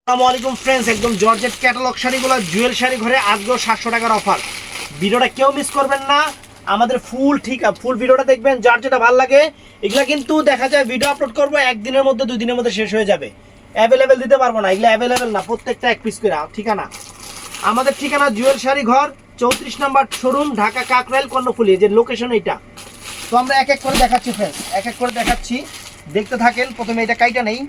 আসসালামু আলাইকুম ফ্রেন্ডস, একদম জর্জেট ক্যাটালগ শাড়িগুলো জুয়েল শাড়ি ঘরে আজকেও 700 টাকার অফার। ভিডিওটা কেউ মিস করবেন না, আমাদের ফুল ভিডিওটা দেখবেন। যার যেটা ভালো লাগে এগুলা কিন্তু দেখা যায় ভিডিও আপলোড করবো একদিনের মধ্যে 2 দিনের মধ্যে শেষ হয়ে যাবে। অ্যাভেলেবেল দিতে পারবো না, এগুলো অ্যাভেলেবেল না, প্রত্যেকটা এক পিস করে। ঠিকানা আমাদের ঠিকানা জুয়েল শাড়ি ঘর 34 নম্বর শোরুম, ঢাকা কাকরাইল কর্ণফুলী, যে লোকেশন এইটা। তো আমরা এক এক করে দেখাচ্ছি ফ্রেন্ডস, এক এক করে দেখাচ্ছি, দেখতে থাকেন। প্রথমে এটা কাইটা নেই,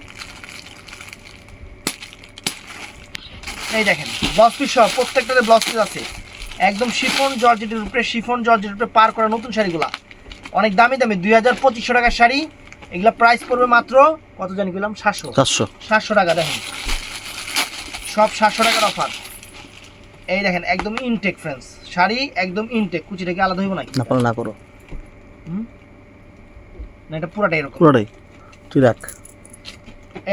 এই দেখেন ব্লাউজ পিস সহ প্রত্যেকটাতে ব্লাউজ পিস আছে। একদম শিফন জর্জেটের উপরে, শিফন জর্জেটের উপরে পার করা নতুন শাড়িগুলা অনেক দামি দামি, 2200-2500 টাকার শাড়ি। এগুলা প্রাইস পড়বে মাত্র কত জানি বললাম, 700 টাকা। দেখেন সব 700 টাকার অফার। এই দেখেন একদম ইনটেক ফ্রেন্ডস শাড়ি, একদম ইনটেক। কুচিটা কি আলাদা হইব নাকি? না করো না, এটা পুরাটাই এরকম, পুরোটাই তুই রাখ।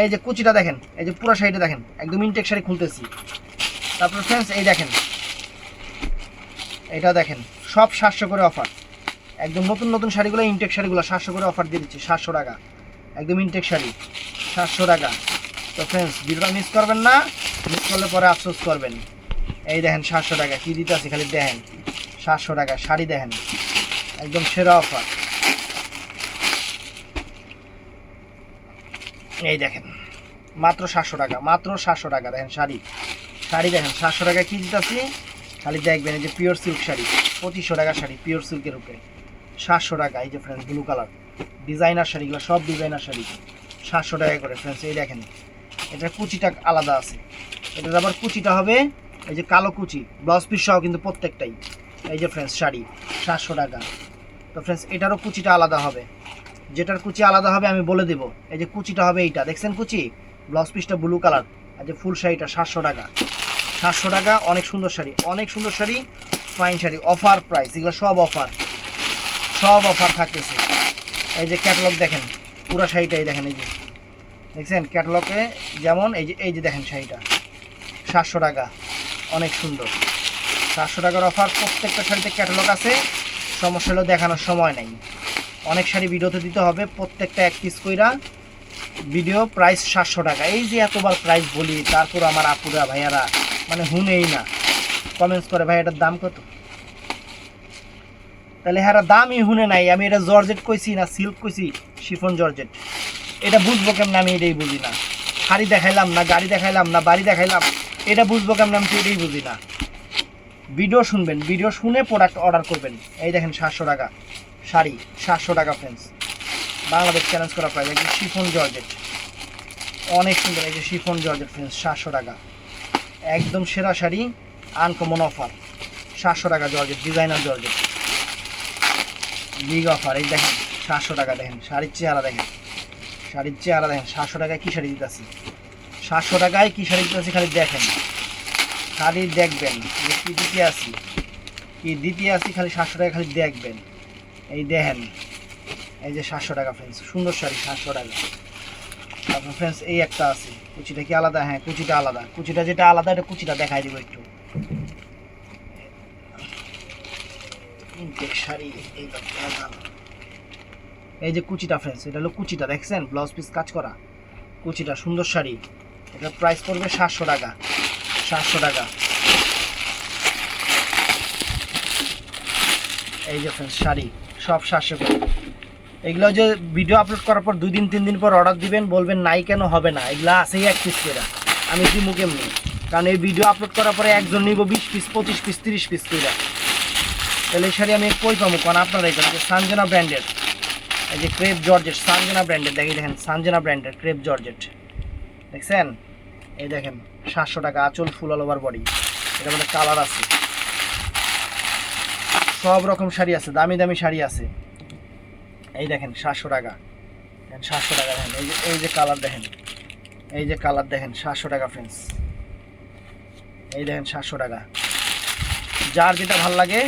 এই যে কুচিটা দেখেন, এই যে পুরো শাড়িটা দেখেন, একদম ইনটেক শাড়ি খুলতেছি। তারপর ফ্রেন্ডস এই দেখেন, এটা দেখেন সব 700 করে অফার। একদম নতুন নতুন শাড়িগুলো, ইনটেক শাড়িগুলো 700 করে অফার দিয়ে দিচ্ছি। 700 টাকা একদম ইনটেক শাড়ি, 700 টাকা। তো ফ্রেন্ডস ভিডিওটা মিস করবেন না, মিস করলে পরে আফসোস করবেন। এই দেখেন 700 টাকা কী দিতে আছে, খালি দেখেন 700 টাকা শাড়ি, দেখেন একদম সেরা অফার। এই দেখেন মাত্র 700 টাকা, মাত্র 700 টাকা। দেখেন শাড়ি, শাড়ি দেখেন 700 টাকা কী দিতে আছি, খালি দেখবেন। এই যে পিওর সিল্ক শাড়ি, 2500 টাকার শাড়ি পিওর সিল্কের উপরে, 700 টাকা। এই যে ফ্রেন্ডস ব্লু কালার ডিজাইনার শাড়িগুলো, সব ডিজাইনার শাড়ি 700 টাকা করে ফ্রেন্ডস। এই দেখেন এটার কুচিটা আলাদা আছে, এটার আবার কুচিটা হবে এই যে কালো কুচি, ব্লাউজ পিস সহ কিন্তু প্রত্যেকটাই। এই যে ফ্রেন্ডস শাড়ি 700 টাকা। তো ফ্রেন্ডস এটারও কুচিটা আলাদা হবে, যেটার কুচি আলাদা হবে আমি বলে দেবো। এই যে কুচিটা হবে এইটা, দেখছেন কুচি, ব্লাউজ পিসটা ব্লু কালার। আর যে ফুল শাড়িটা 700 টাকা, 700 টাকা। অনেক সুন্দর শাড়ি, অনেক সুন্দর sari, fine sari, offer price. এগুলো সব অফার, সব অফার থাকতেছে। এই যে ক্যাটালগ দেখেন, পুরো শাড়িটাই দেখেন, এই যে দেখছেন ক্যাটালগে যেমন এই যে দেখেন শাড়িটা 700 টাকা, অনেক সুন্দর। 700 টাকার অফার, প্রত্যেকটা শাড়িতে ক্যাটালগ আছে। সমস্যা হলো দেখানোর সময় নেই, অনেক শাড়ি ভিডিওতে দিতে হবে, প্রত্যেকটা এক পিস কইরা ভিডিও। প্রাইস 700 টাকা। এই যে এতবার প্রাইস বলি, তারপর আমার আপুরা ভাইয়ারা মানে হুনেই না, কমেন্টস করে ভাই এটার দাম কত, তাহলে হ্যাঁ দামই হুনে নাই। আমি এটা জর্জেট কইছি না সিল্ক কইছি, শিফন জর্জেট, এটা বুঝবো কেমন, আমি এটাই বুঝি না। শাড়ি দেখাইলাম না, গাড়ি দেখাইলাম না, বাড়ি দেখাইলাম, এটা বুঝবো কেমন, আমি তো এটাই বুঝি না। ভিডিও শুনবেন, ভিডিও শুনে প্রোডাক্ট অর্ডার করবেন। এই দেখেন 700 টাকা শাড়ি, 700 টাকা ফ্রেন্ডস, বাংলাদেশ চ্যালেঞ্জ করা প্রাইস। একদম শিফন জর্জেট, অনেক সুন্দর। এই যে শিফন জর্জেট ফ্রেন্ডস 700 টাকা, একদম সেরা শাড়ি, আনকমন অফার। 700 টাকা georgette, designer georgette, big offer. এই দেখেন 700 টাকা। দেখেন শাড়ির চেহারা, দেখেন শাড়ির চেহারা দেখেন। 700 টাকায় কী শাড়ি দিতেছি, 700 টাকায় কী শাড়ি দিতেছি, খালি দেখেন, খালি দেখবেন যে কী দিতে আসি, কী দিতে আসি, খালি 700 টাকা খালি দেখবেন। এই দেখেন এই যে 700 টাকা ফ্রেন্ডস, সুন্দর শাড়ি 700 টাকা। তারপর ফ্রেন্ডস এই একটা আছে, কুচিটা কি আলাদা? হ্যাঁ কুচিটা আলাদা, কুচিটা যেটা আলাদা এটা কুচিটা দেখাই দিব একটু। শাড়ি এই যে কুচিটা ফ্রেন্ডস, এটা হলো কুচিটা, দেখছেন ব্লাউজ পিস কাজ করা কুচিটা, সুন্দর শাড়ি। এটা প্রাইস পড়বে 700 টাকা, 700 টাকা। এই যে ফ্রেন্ডস শাড়ি সব 700 করে। এগুলো যে ভিডিও আপলোড করার পর 2-3 দিন পর অর্ডার দিবেন, বলবেন নাই কেন, হবে না। এগুলো আছেই এক পিস করে, আমি কি মুখে এমনি, কারণ এই ভিডিও আপলোড করার পরে একজন নিব 20 পিস, 25 পিস, 30 পিস করে। তাহলে এই শাড়ি আমি কই পাবো, কারণ আপনারাই জানেন। সানজানা ব্র্যান্ডের এই যে ক্রেপ জর্জেট, সানজানা ব্র্যান্ডের, দেখেন সানজানা ব্র্যান্ডের ক্রেপ জর্জেট, দেখছেন। এই দেখেন 700 টাকা, আঁচল ফুল অল ওভার বডি। এটা মানে কালার আছে, সব রকম শাড়ি আছে, দামি দামি শাড়ি আছে। এই দেখেন 700 টাকা, 700 টাকা। দেখেন এই যে কালার দেখেন, এই যে কালার দেখেন 700 টাকা ফ্রেন্ডস। এই দেখেন 700 টাকা। যার যেটা ভাল লাগে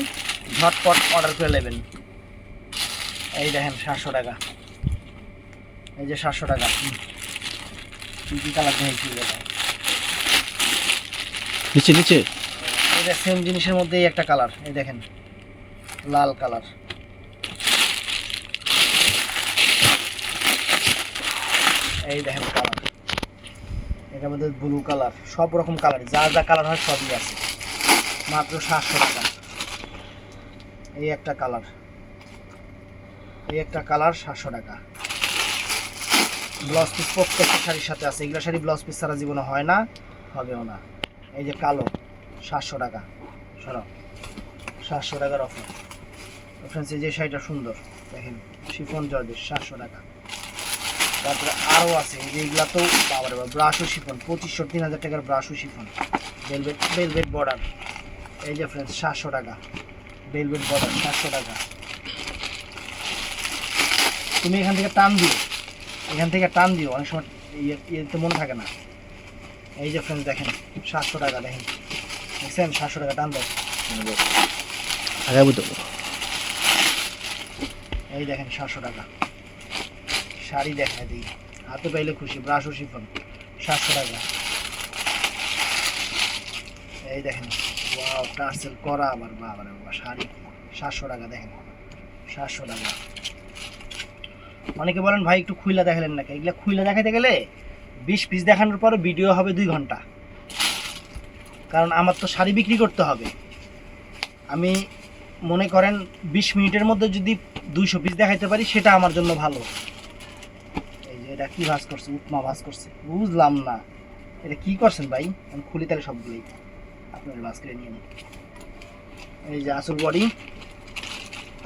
ঝটপট অর্ডার করে নেবেন। এই দেখেন 700 টাকা, এই যে 700 টাকা। কী কালার দেখেছি, নিচে নিচে এটা সেম জিনিসের মধ্যেই একটা কালার, এই দেখেন লাল কালার। এই দেখেন কালার, এটার মধ্যে ব্লু কালার, সব রকম কালার, যা যা কালার হয় সবই আছে, মাত্র 700 টাকা। এই একটা কালার, এই একটা কালার 700 টাকা। ব্লাউজ পিস প্রত্যেকটা শাড়ির সাথে আছে, এগুলো শাড়ি ব্লাউজ পিস ছাড়া জীবনে হয় না, হবেও না। এই যে কালো 700 টাকা, সরাও 700 টাকার অফার। ফ্রেন্ডস এই যে শাড়িটা সুন্দর দেখেন, শিফন জর্জেট 700 টাকা। তারপরে আরও আছে এই যে এগুলা তো বাবারে বাবা, ব্রাশও শিফন 2500 3000 টাকার ব্রাশও শিফন, ভেলভেট ভেলভেট বর্ডার। এই যে ফ্রেন্ডস 700 টাকা, ভেলভেট বর্ডার 700 টাকা। তুমি এখান থেকে টান দিও, এখান থেকে টান দিও, অনেক সময় ইয়েতে মনে থাকে না। এই যে ফ্রেন্ডস দেখেন 700 টাকা, দেখেন দেখছেন 700 টাকা, টান দাও আগাবো তো। এই দেখেন 700 টাকা শাড়ি, দেখায় দিই হাতে পাইলে খুশি, ব্রাশ ও শিফন 700 টাকা। এই দেখেন ওয়াও, টার্সেল করা আবার, বাবা বাবা শাড়ি 700 টাকা, দেখেন 700 টাকা। অনেকে বলেন ভাই একটু খুইলা দেখালেন নাকি, এগুলা খুইলা দেখাতে গেলে 20 পিস দেখানোর পরে ভিডিও হবে 2 ঘন্টা, কারণ আমার তো শাড়ি বিক্রি করতে হবে। আমি মনে করেন 20 মিনিটের মধ্যে যদি 200 পিস দেখাইতে পারি সেটা আমার জন্য ভালো। এই যে এটা কি ভাজ করছে, উপমা ভাজ করছে, বুঝলাম না এটা কি করছেন ভাই, আমি খুলি তাহলে সবগুলোই আপনার ভাজ করে নিয়ে নিই। এই যে আসল বডি,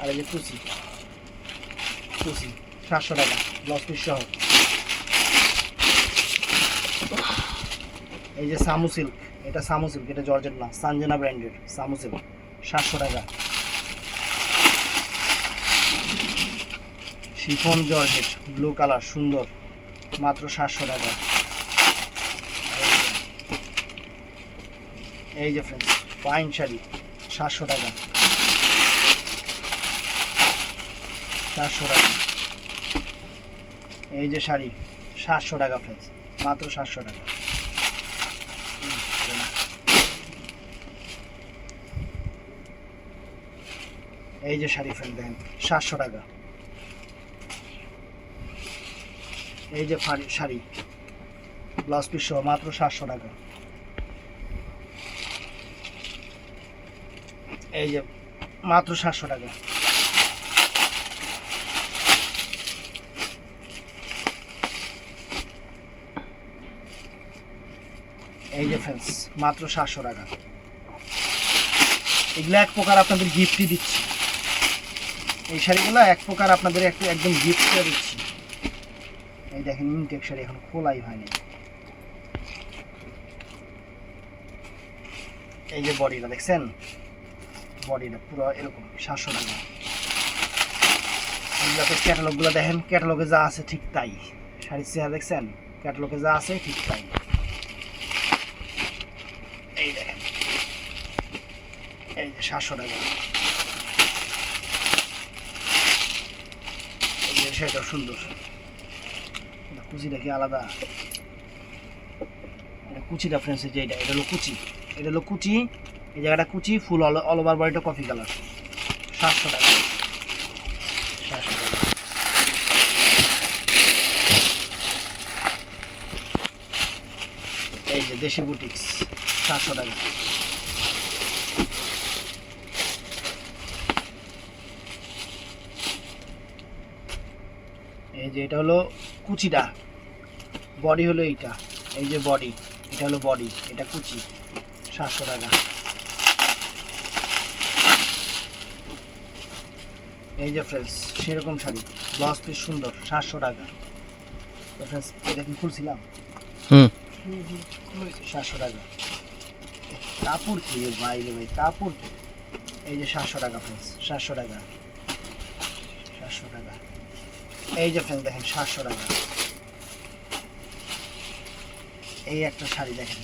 আর এই যে কুচি, কুচি 700 টাকা ব্লাউজ পিস সহ। এই যে সামু সিল্ক, এটা সামু সিল্ক, এটা জর্জেট না, সানজানা ব্র্যান্ডের সামু সিল্ক 700 টাকা। শিফন জর্জেট ব্লু কালার সুন্দর, মাত্র 700 টাকা। এই যে ফ্রেন্ডস পাইন শাড়ি 700 টাকা, 700 টাকা। এই যে শাড়ি 700 টাকা ফ্রেন্ডস, মাত্র 700 টাকা। এই যে শাড়ি ফ্রেন্ড দেখেন 700 টাকা। এই যে শাড়ি ব্লাউজ পিস সহ মাত্র 700 টাকা। এই যে মাত্র 700 টাকা। এই যে ফ্রেন্ডস মাত্র 700 টাকা। এগুলো এক প্রকার আপনাদের গিফটই দিচ্ছি, এই শাড়িগুলো এক প্রকার আপনাদের একদম গিফট করে দিচ্ছি। এই দেখেন ইনটেক শাড়ি এখন খোলাই হয়নি। এই যে বডিটা দেখছেন, বডিটা পুরো এরকম 700 টাকা। এইগুলোতে ক্যাটালগুলো দেখেন, ক্যাটালগে যা আছে ঠিক তাই, শাড়ির চেহারা দেখছেন, ক্যাটালগে যা আছে ঠিক তাই। এই দেখেন এই যে 700 টাকা। এই যে সেটাও সুন্দর, কুচিটা কি আলাদা, কুচিটা ফ্রেন্ডস যে এটা হলো কুচি, এটা হলো কুচি, এই জায়গাটা কুচি, ফুল অল ওভার বডিটা কফি কালার 700 টাকা, 700 টাকা। এই যে দেশি বুটিক্স 700 টাকা। এই যে এটা হলো কুচিটা, বডি হলো এইটা, এই যে বডি, এটা হলো বডি, এটা কুচি 700 টাকা। এই যে ফ্রেন্ডস সেরকম শাড়ি ব্লাউজ পিস সুন্দর 700 টাকা। তো ফ্রেন্ডস এটা কি খুলছিলাম, 700 টাকা। কাপড় কি ভাই রে ভাই, কাপড়। এই যে 700 টাকা ফ্রেন্ডস, 700 টাকা, 700 টাকা। এই যে ফ্রেন্ডস দেখেন 700 টাকা। এই একটা শাড়ি দেখেন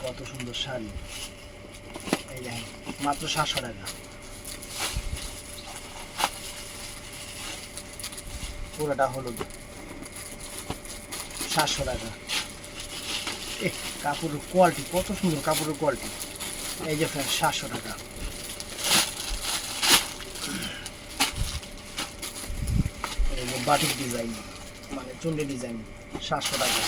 কত সুন্দর শাড়ি, এই দেখেন মাত্র 700 টাকা। পুরোটা হলুদ 700 টাকা। কাপড়ের কোয়ালিটি কত সুন্দর, কাপড়ের কোয়ালিটি। এই যে ফ্রেন্ডস 700 টাকা। এই যে বাটিক ডিজাইন, মানে চুন্ডি ডিজাইন 700 টাকা।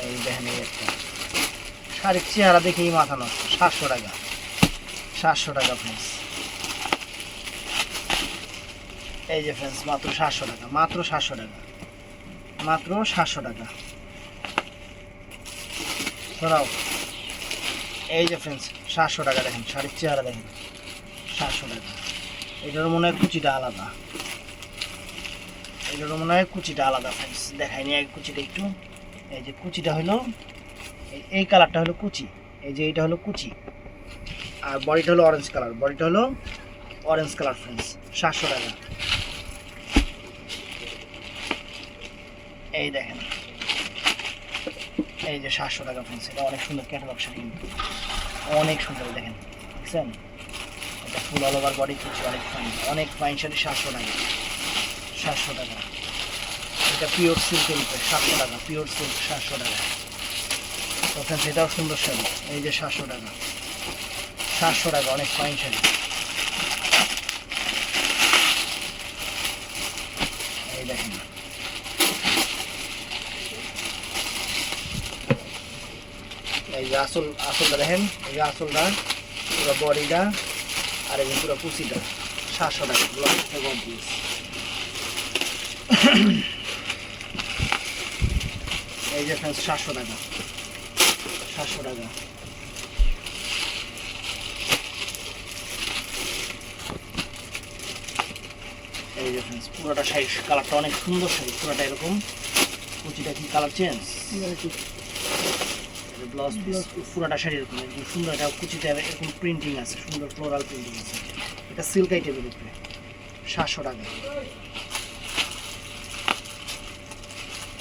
এই দেখেন এই একটা শাড়ির চেহারা দেখেই মাথা নষ্ট। 700 টাকা, 700 টাকা ফ্রেন্ডস। এই যে ফ্রেন্ডস মাত্র 700 টাকা, মাত্র 700 টাকা, মাত্র 700 টাকা। সরাও। এই যে ফ্রেন্ডস 700 টাকা, দেখেন শাড়ির চেহারা দেখেন 700 টাকা। এটার মনে হয় কুচিটা আলাদা, এটার মনে হয় কুচিটা আলাদা ফ্রেন্ডস, দেখাইনি এক কুচিটা একটু। এই যে কুচিটা হলো এই কালারটা হলো কুচি, এই যে এইটা হলো কুচি, আর বডিটা হলো অরেঞ্জ কালার, বডিটা হলো অরেঞ্জ কালার ফ্রেন্ডস। 700 টাকা। এই দেখেন এই যে 700 টাকা ফ্রেন্ডস। এটা অনেক সুন্দর ক্যাটালগ শাড়ি, কিন্তু অনেক সুন্দর দেখেন, দেখছেন? এটা ফুল অল ওভার বডি কুচি, অনেক ফাইন শাড়ি। 700 টাকা, 700 টাকা। এটা পিওর সিল্কের উপরে 700 টাকা, পিওর সিল্ক 700 টাকা। তো ফ্রেন্ডস এটাও সুন্দর শাড়ি। এই যে 700 টাকা, 700 টাকা, অনেক ফাইন শাড়ি। এই দেখেন এই যে আসলটা দেখেন, এই যে আসলটা পুরো বডিটা, আর এই যে পুরো কুচিটা 700 টাকা। এই যে ফ্রেন্ডস 700 টাকা, 700 টাকা। এই যে ফ্রেন্ডস পুরোটা শাড়ি কালারটা অনেক সুন্দর শাড়ি, পুরোটা এরকম। কুচিটা কি কালার চেঞ্জ, ব্লাউজ পুরোটা শাড়ি এরকম একদম সুন্দর। এটা কুচিটা এরকম প্রিন্টিং আছে, সুন্দর ফ্লোরাল প্রিন্টিং আছে। এটা সিল্ক আইটেমের উপরে 700 টাকা।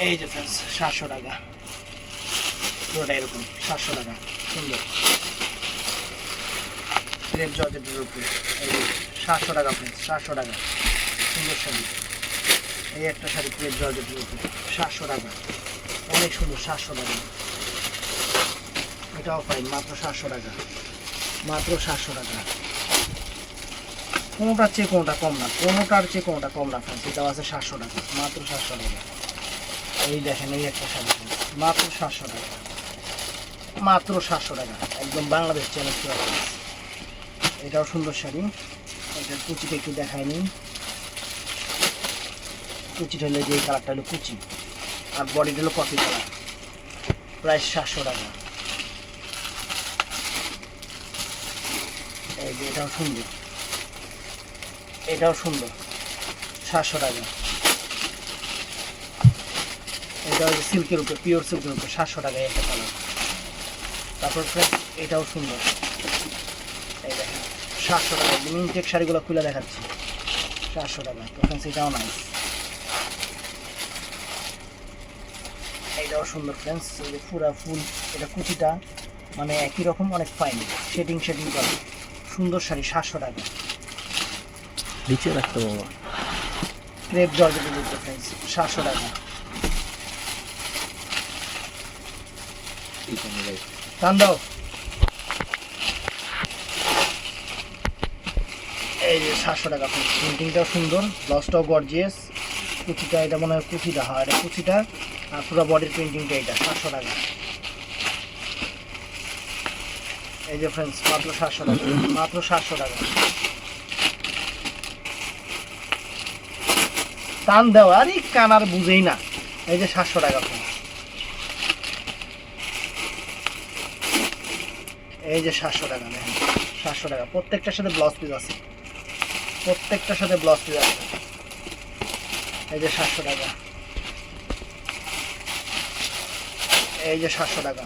এই যে ফ্রেন্ডস 700 টাকা, পুরোটা এরকম 700 টাকা, সুন্দর ক্রেপ জর্জেটের উপরে। এই যে 700 টাকা ফ্রেন্ডস, 700 টাকা, সুন্দর শাড়ি। এই একটা শাড়ি ক্রেপ জর্জেটের উপরে 700 টাকা, অনেক সুন্দর। 700 টাকা। এটাও ফাইন, মাত্র 700 টাকা, মাত্র 700 টাকা। কোনোটার চেয়ে কোনোটা কম না, কোনোটার চেয়ে কোনোটা কম না ফ্রেন্ডস। এটাও আছে 700 টাকা, মাত্র 700 টাকা। এই দেখেন এই একটা শাড়ি মাত্র 700 টাকা, মাত্র 700 টাকা, একদম বাংলাদেশ চ্যালেঞ্জ করা ফ্রেন্ডস। এটাও সুন্দর শাড়ি। এটার কুচিটা একটু দেখায়নি, কুচিটা হলো যে এই কালারটা হলো কুচি, আর বডিটা হলো কফি কালার, প্রায় 700 টাকা। এই যে এটাও সুন্দর, এটাও সুন্দর 700 টাকা। এটা হচ্ছে সিল্কের উপরে, পিওর সিল্কের উপরে 700 টাকা একটা কালার। তারপর ফ্রেন্ডস এটাও সুন্দর, এই দেখেন 700 টাকা। ইনটেক শাড়িগুলো খুলে দেখাচ্ছি 700 টাকা। তো ফ্রেন্ডস এটাও নাইস, এইটাও সুন্দর ফ্রেন্ডস। এই যে পুরা ফুল, এটা কুচিটা মানে একই রকম, অনেক ফাইন শেডিং করা, সুন্দর শাড়ি 700 টাকা। নিচে রাখতে বাবা। ক্রেপ জর্জেটের উপরে ফ্রেন্ডস 700 টাকা। টান দাও। এই যে 700 টাকা ফ্রেন্ডস। প্রিন্টিংটাও সুন্দর, ব্লাউজটাও গর্জিয়াস। কুচিটা এটা মনে হয় কুচিটা, হয় এটা কুচিটা, আর পুরো বডির প্রিন্টিংটা এটা 700 টাকা। এই যে ফ্রেন্ডস মাত্র 700 টাকা, মাত্র 700 টাকা। টান দেওয়া আরে কানার বুঝেই না। এই যে 700 টাকা ফ্রেন্ডস। এই যে 700 টাকা, দেখেন 700 টাকা। প্রত্যেকটার সাথে ব্লাউজ পিস আছে, প্রত্যেকটার সাথে ব্লাউজ পিস আছে। এই যে 700 টাকা, এই যে 700 টাকা।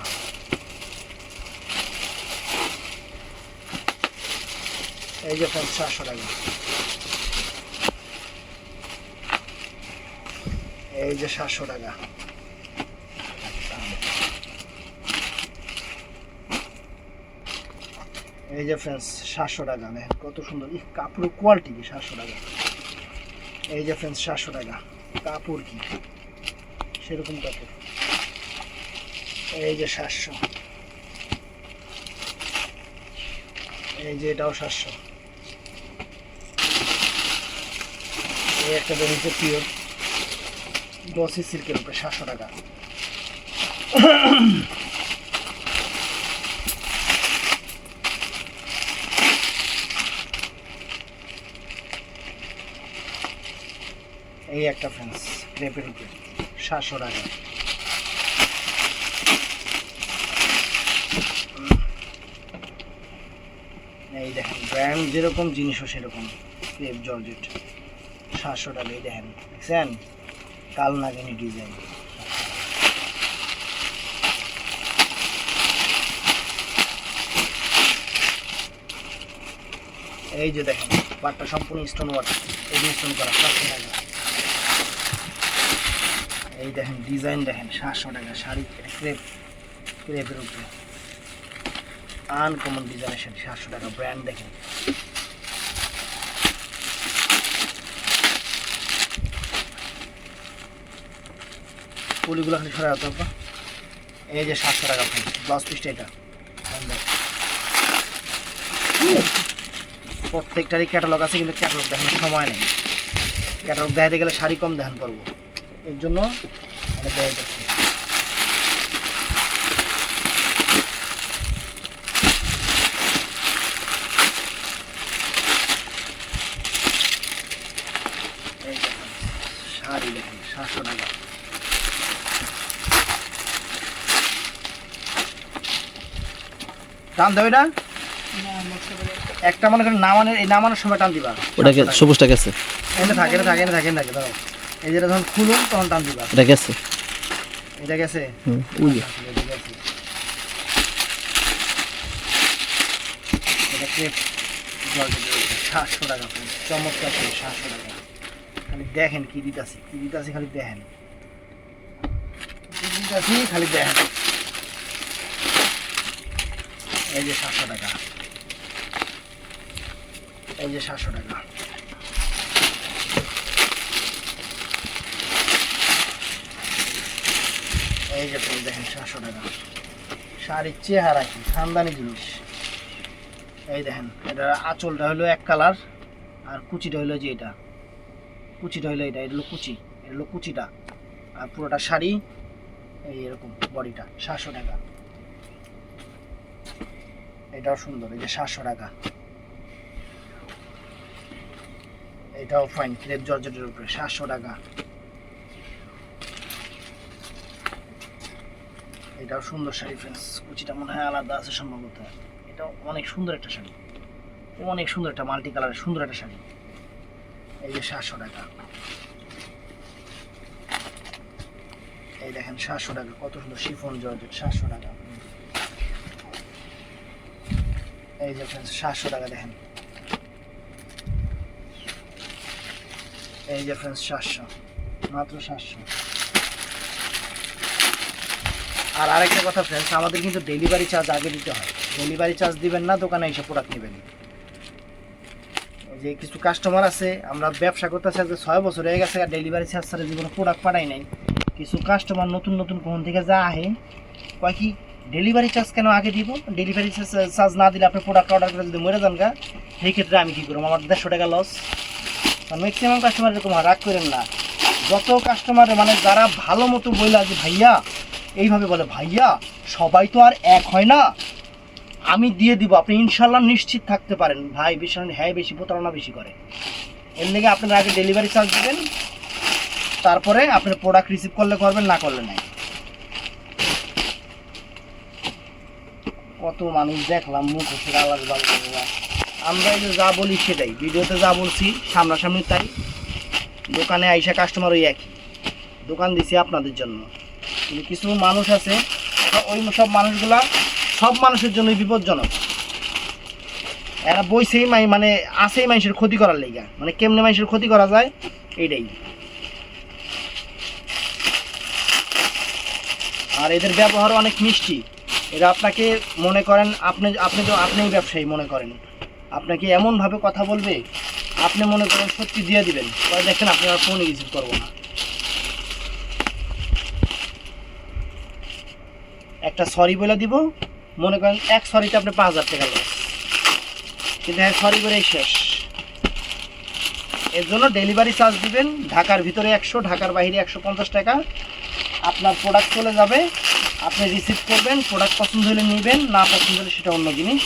এই যে ফ্রেন্ডস 700 টাকা। এই যে 700 টাকা। এই যে ফ্রেন্ডস 700 টাকা, দেখেন কত সুন্দর কাপড়ের কোয়ালিটি কি 700 টাকা। এই যে ফ্রেন্ডস 700 টাকা, কাপড় কি সেরকম কাপড়। এই যে 700, এই যে এটাও 700। এই একটা বেরিয়েছে পিওর গ্লসি সিল্কের উপরে 700 টাকা। এই একটা ফ্রেন্ডস ক্রেপের উপরে 700 টাকা। এই দেখেন ব্র্যান্ড যেরকম জিনিসও সেরকম, ক্রেপ জর্জেট 700 টাকা। এই দেখেন দেখছেন কাল নাগিনী ডিজাইন। এই যে দেখেন পাটটা সম্পূর্ণ স্টোন ওয়ার্ক, এই স্টোন করা 700 টাকা। এই দেখেন ডিজাইন দেখেন 700 টাকা শাড়ি, ক্রেপের উপরে আনকমন ডিজাইনের শাড়ি 700 টাকা। ব্র্যান্ড দেখেন পুলিগুলো খালি সরাই হতো। এই যে 700 টাকা ব্লাউজ পিসটা, এটা প্রত্যেকটারই ক্যাটালগ আছে, কিন্তু ক্যাটালগ দেখানোর সময় নেই। ক্যাটালগ দেখাতে গেলে শাড়ি কম দেখান পারবো, এর জন্য দেখাই যাচ্ছে। এই দেখেন শাড়ি দেখেন 700 টাকা। টান দেবে না একটা মনে করেন নামানোর, এই নামানোর সময় টান দিবা। ওটাকে সবুজটা গেছে, এনে থাকে ধরো এই যেটা যখন খুলুন তখন টান দিবা। এটা গেছে, এটা গেছে। ওই যে এটা ক্রেপ জর্জেট 700 টাকা চমৎকার 700 টাকা। খালি দেখেন কি দিতাছি খালি দেখেন কি দিতাছি খালি দেখেন। এই যে 700 টাকা, এই যে 700 টাকা। এই যে দেখেন 700 টাকা শাড়ির চেহারা কি খানদানি জিনিস। এই দেখেন এটা আঁচলটা হলো এক কালার, আর কুচিটা হলো যে এটা, কুচিটা হলো এটা হলো কুচি, এটা হলো কুচিটা, আর পুরোটা শাড়ি এই এরকম বডিটা 700 টাকা। এটাও সুন্দর, এই যে 700 টাকা। এটাও ফাইন ক্রেপ জর্জেটের উপরে 700 টাকা। এটাও সুন্দর শাড়ি ফ্রেন্ডস, কুচিটা মনে হয় আলাদা আছে সম্ভবত। এটাও অনেক সুন্দর একটা শাড়ি, অনেক সুন্দর একটা মাল্টি কালারের সুন্দর একটা শাড়ি। এই যে 700 টাকা। এই দেখেন 700 টাকা কত সুন্দর শিফন জর্জেট 700 টাকা। এই যে ফ্রেন্ডস 700 টাকা দেখেন। এই যে ফ্রেন্ডস 700, মাত্র 700। আর আরেকটা কথা ফ্রেন্ডস, আমাদের কিন্তু ডেলিভারি চার্জ আগে দিতে হয়। ডেলিভারি চার্জ দিবেন না, দোকানে এসে প্রোডাক্ট নেবেন। যে কিছু কাস্টমার আছে, আমরা ব্যবসা করতেছি আজকে 6 বছর হয়ে গেছে, আর ডেলিভারি চার্জ ছাড়া জীবনে প্রোডাক্ট পাঠাই নাই। কিছু কাস্টমার নতুন কোন থেকে যা আহে কয় কি ডেলিভারি চার্জ কেন আগে দিব, ডেলিভারি চার্জ না দিলে আপনি প্রোডাক্ট অর্ডার করে যদি মরে যান গা, সেই ক্ষেত্রে আমি কী করবো, আমার 150 টাকা লস। কারণ ম্যাক্সিমাম কাস্টমার এরকম রাগ করেন না। যত কাস্টমার মানে যারা ভালো মতো বলে যে ভাইয়া এইভাবে বলে, ভাইয়া সবাই তো আর এক হয় না, আমি দিয়ে দিব, আপনি ইনশাল্লাহ নিশ্চিত থাকতে পারেন। ভাই বিশ্বাস হ্যাঁ বেশি প্রতারণা বেশি করে, এর লেগে আপনারা আগে ডেলিভারি চার্জ দেবেন, তারপরে আপনার প্রোডাক্ট রিসিভ করলে করবেন, না করলে নাই। কত মানুষ দেখলাম মুখ হচ্ছে আলাদা বাবা। আমরা এই যে যা বলি সেটাই, ভিডিওতে যা বলছি সামনাসামনি তাই। দোকানে আইসা কাস্টমার ওই একই, দোকান দিছি আপনাদের জন্য। কিন্তু কিছু মানুষ আছে, ওই সব মানুষগুলা সব মানুষের জন্যই বিপজ্জনক। এরা বইছেই মানে আসেই মানুষের ক্ষতি করার লেগা, মানে কেমনে মানুষের ক্ষতি করা যায় এইটাই। আর এদের ব্যবহার অনেক মিষ্টি। এরা আপনাকে মনে করেন আপনি ব্যবসায়ী মনে করেন, আপনাকে এমনভাবে কথা বলবে, আপনি মনে করেন সত্যি দিয়ে দিবেন, পরে দেখেন আপনি আর ফোনে রিসিভ করবো না। একটা সরি বলে দিব, মনে করেন এক সরিতে আপনি 5000 টাকা লস। কিন্তু হ্যাঁ সরি করেই শেষ। এর জন্য ডেলিভারি চার্জ দিবেন, ঢাকার ভিতরে 100, ঢাকার বাইরে 150 টাকা। আপনার প্রোডাক্ট চলে যাবে, আপনি রিসিভ করবেন, প্রোডাক্ট পছন্দ হলে নেবেন, না পছন্দ হলে সেটা অন্য জিনিস,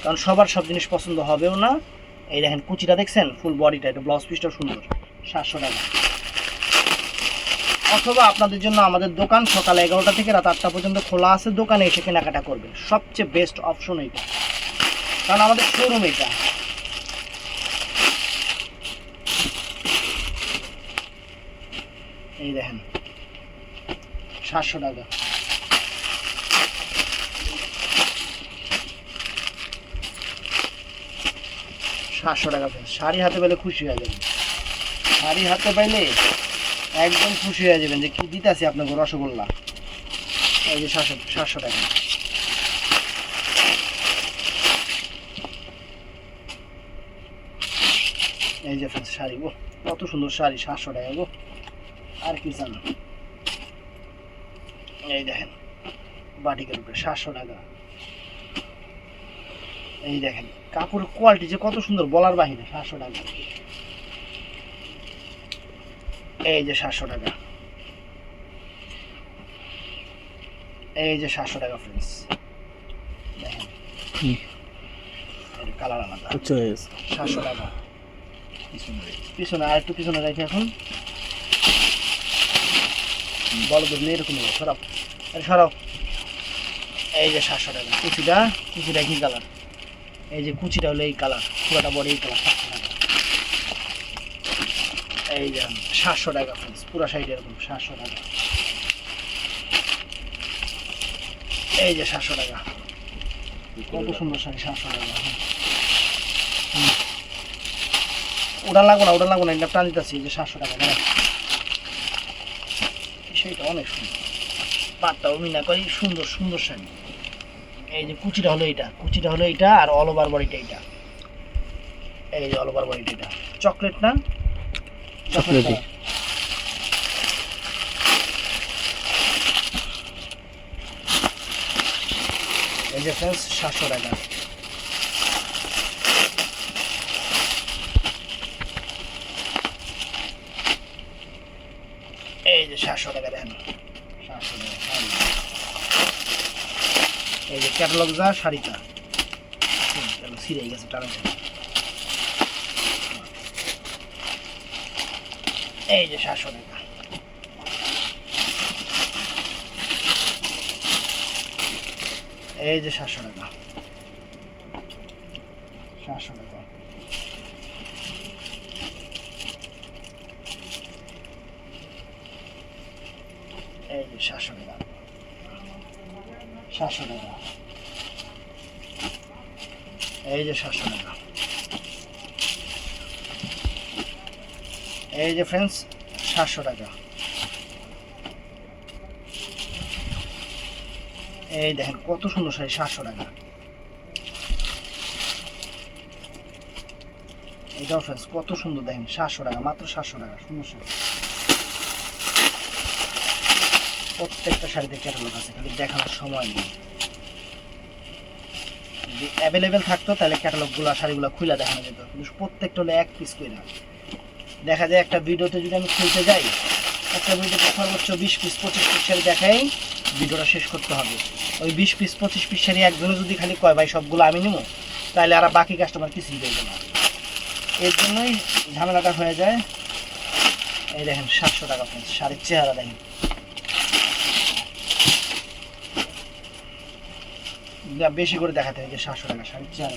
কারণ সবার সব জিনিস পছন্দ হবেও না। এই দেখেন কুচিটা দেখছেন, ফুল বডিটা, এটা ব্লাউজ পিসটাও সুন্দর, 700 টাকা। অথবা আপনাদের জন্য আমাদের দোকান সকাল 11টা থেকে রাত 8টা পর্যন্ত খোলা আছে, দোকানে এসে কেনাকাটা করবেন, সবচেয়ে বেস্ট অপশন এইটা, কারণ আমাদের শোরুম এটা। এই দেখেন 700 টাকা। শাড়ি হাতে পেলে খুশি হয়ে যাবেন, শাড়ি হাতে পাইলে একদম খুশি হয়ে যাবেন যে কি দিতেছি আপনাকে, রসগোল্লা। এই যে 700 টাকা। এই যে ফ্রেন্ডস শাড়ি, গো কত সুন্দর শাড়ি, 700 টাকা গো, আর কি চান। এই দেখেন বাটিকের উপরে 700 টাকা। এই দেখেন কাপড়ের কোয়ালিটি যে কত সুন্দর, বলার বাহিরে, 700 টাকা। এই যে 700 টাকা। এই যে 700 টাকা ফ্রেন্ডস, দেখেন কালার আলাদা, 700 টাকা। পিছনে আর একটু পিছনে রেখে এখন বলো দেখলে এরকম সরাও, সরাও। এই যে 700 টাকা। কুচিটা কি কালার, এই যে কুচিটা হলো এই কালার, পুরোটা বডি এই কালার, 700 টাকা। এই যে 700 টাকা ফ্রেন্ডস, পুরো সাইড এরকম 700 টাকা। এই যে 700 টাকা, কত সুন্দর শাড়ি, 700 টাকা। ওটা লাগবো না, এটা টান দিতেছি। এই যে 700 টাকা, সেইটা অনেক সুন্দর, পাটটাও মিনা করি, সুন্দর সুন্দর শাড়ি। এই যে কুচিটা হলো এইটা, আর অল ওভার বডিটা এইটা। এই যে অল ওভার বডিটা এটা চকলেট না, চকলেট। এই যে ফ্রেন্ডস 700 টাকা। এই যে 700 টাকা দেখেন, 700 টাকা শাড়ি। এই যে ক্যাটালগ যা শাড়িটা ছিঁড়ে গেছে, টানা। এই যে 700 টাকা। এই যে 700 টাকা, 700 টাকা। এই যে 700 টাকা, 700 টাকা। এই যে 700 টাকা। এই যে ফ্রেন্ডস 700 টাকা। এই দেখেন কত সুন্দর শাড়ি, 700 টাকা। এটাও ফ্রেন্ডস কত সুন্দর, দেখেন 700 টাকা, মাত্র 700 টাকা, সুন্দর শাড়ি। প্রত্যেকটা শাড়িতে ক্যাটালগ আছে, খালি দেখানোর সময় নেই। যদি অ্যাভেলেবেল থাকতো তাহলে ক্যাটালগুলো, শাড়িগুলো খুলে দেখানো যেত, কিন্তু প্রত্যেকটা হলো এক পিস করে। দেখা যায় একটা ভিডিওতে যদি আমি খুলতে যাই, একটা ভিডিওতে সর্বোচ্চ 20 পিস 25 পিস শাড়ি দেখাই, ভিডিওটা শেষ করতে হবে। ওই 20 পিস 25 পিস শাড়ি একজনে যদি খালি কয় ভাই সবগুলো আমি নেবো, তাহলে আর বাকি কাস্টমার কিছুই দেবে না, এর জন্যই ঝামেলাটা হয়ে যায়। এই দেখেন 700 টাকা ফ্রেন্ডস, শাড়ির চেহারা দেখেন, বেশি করে দেখাতে হয় যে 700 টাকা শাড়ির চেহারা।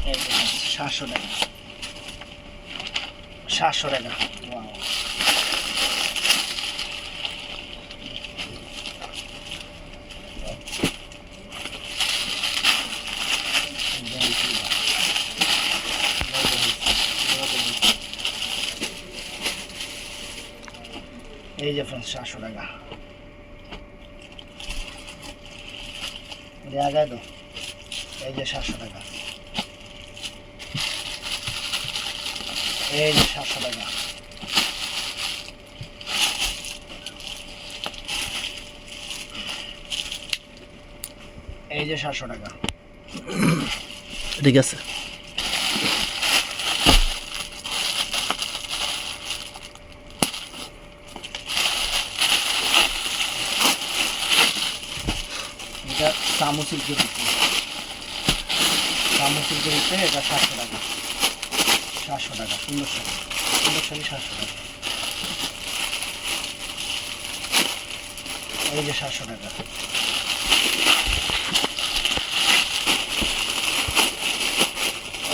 এই দেখেন 700 টাকা, 700 টাকা। এই যে ফ্রেন্ডস 700 টাকা দেওয়া যায় তো। এই যে 700 টাকা, এই যে 700 টাকা। এই যে 700 টাকা। ঠিক আছে। এটা সামু সিল্কের উপরে, সামু সিল্কের উপরে এটা 700 টাকা। 700 টাকা, সুন্দর শাড়ি, সুন্দর শাড়ি 700 টাকা। এই যে 700 টাকা।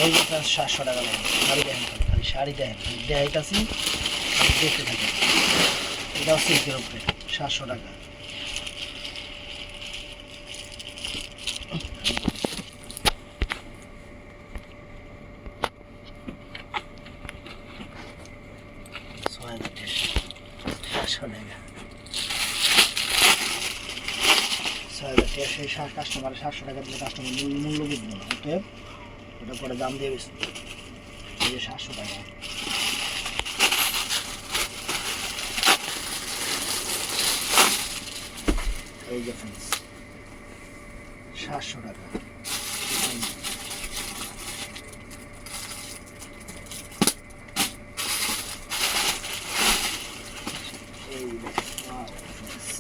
এই যে 700 টাকা নেন। শাড়ি দেখেন, খালি শাড়ি দেখেন, দেখাইতাছি দেখতে থাকেন। এটাও সিল্কের উপরে 700 টাকা। সেই কাস্টমার 700 টাকা দিলে কাস্টমার মূল্য বুঝবো না, অতএব ওটা পরে দাম দিয়ে বেশি। এই যে 700 টাকা। এই যে 700 টাকা।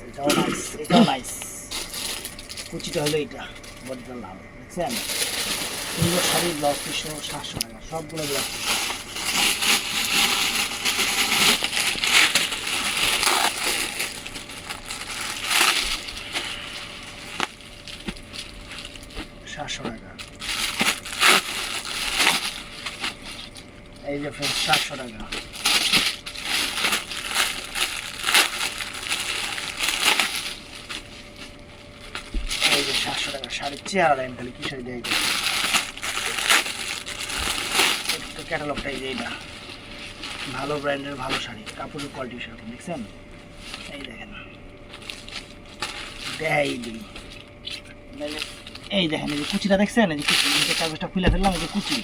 এটাও নাইস, এটাও নাইস। কুচিটা হলো এইটা, বডিটা লাল, দেখছেন? সুন্দর শাড়ি, ব্লাউজ পিস 700 টাকা, সবগুলো ব্লাউজ পিস। টাকা। এই যে ফ্রেন্ড 700 টাকা। এই যে 700 টাকা শাড়ির চেহারা দেন, তাহলে কি শাড়ি দেয়? এটা ক্যাটালগটা এই যে এটা, ভালো ব্র্যান্ডের ভালো শাড়ি, কাপড়ের কোয়ালিটি সেরকম, দেখছেন? এই দেখেন, দেখাই দিই। এই দেখেন, এই যে কুচিটা দেখছেন, এই যে কুচি, এই যে কাগজটা খুলে ফেললাম, এই যে কুচি,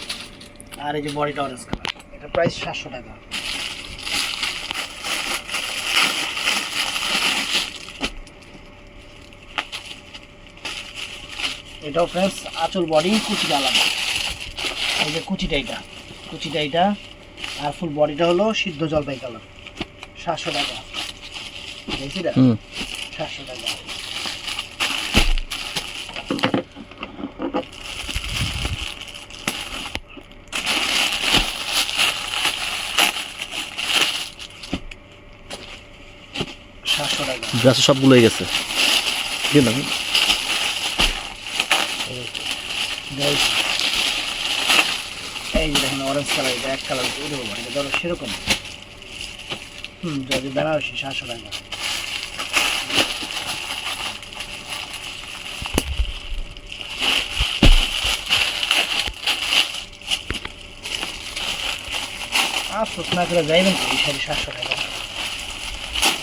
আর এই যে বডিটা অরেঞ্জ কালার। এটা প্রাইস 700 টাকা। এটাও ফ্রেন্ডস আঁচল বডি, কুচিটা আলাদা। এই যে কুচিটা এটা, কুচিটা এটা, আর ফুল বডিটা হলো সিদ্ধ জলপাই কালার। 700 টাকা। দেখছি না, 700 টাকা। গাছে সবগুলো হয়ে গেছে। এই যে দেখেন অরেঞ্জ কালার, এটা এক কালার, এটা ধরো সেরকম। যদি বেনারসি 700 টাকা। আফসোস না করে যাইবেন তো, এই শাড়ি 700 টাকা।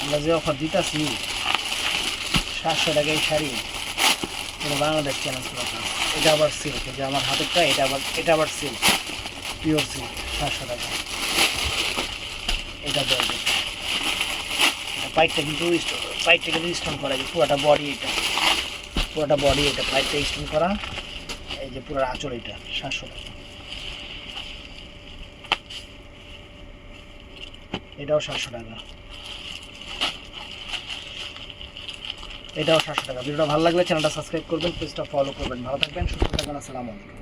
আমরা যে অফার দিতেছি 700 টাকা এই শাড়ি, এটা বাংলাদেশ চ্যালেঞ্জ করা। এটা আবার সিল্ক, যে আমার হাতেরটা, এটা আবার সিল্ক, পিওর সিল্ক, 700 টাকা। এটা দেবে, পাইপটা কিন্তু স্টোন করা, যে পুরোটা বডি, পুরোটা বডি এটা পাইপটা স্টোন করা। এই যে পুরো আঁচল, এটা 700 টাকা। এটাও 700 টাকা। এটাও 700 টাকা। ভিডিওটা ভালো লাগলে চ্যানেলটা সাবস্ক্রাইব করবেন, পেজটা ফলো করবেন। ভালো থাকবেন, সুস্থ থাকবেন। আসসালামু আলাইকুম।